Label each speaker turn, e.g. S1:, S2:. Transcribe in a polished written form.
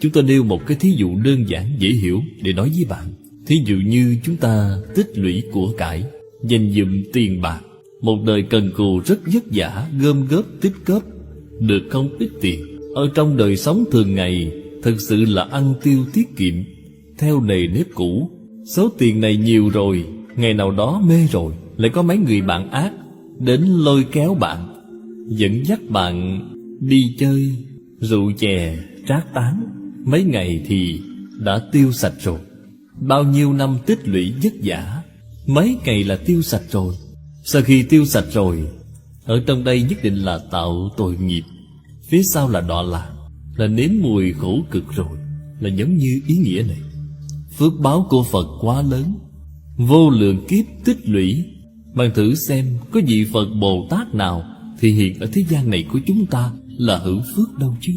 S1: Chúng ta nêu một cái thí dụ đơn giản dễ hiểu để nói với bạn. Thí dụ như chúng ta tích lũy của cải, dành dụm tiền bạc, một đời cần cù rất vất vả, gom góp tích góp được không ít tiền. Ở trong đời sống thường ngày, thực sự là ăn tiêu tiết kiệm theo nề nếp cũ. Số tiền này nhiều rồi, ngày nào đó mê rồi, lại có mấy người bạn ác đến lôi kéo bạn, dẫn dắt bạn đi chơi, rượu chè, trác tán. Mấy ngày thì đã tiêu sạch rồi. Bao nhiêu năm tích lũy vất vả, mấy ngày là tiêu sạch rồi. Sau khi tiêu sạch rồi, ở trong đây nhất định là tạo tội nghiệp, phía sau là đọa lạc, là nếm mùi khổ cực rồi. Là giống như ý nghĩa này. Phước báo của Phật quá lớn, vô lượng kiếp tích lũy. Bạn thử xem có vị Phật Bồ Tát nào thì hiện ở thế gian này của chúng ta là hữu phước đâu chứ.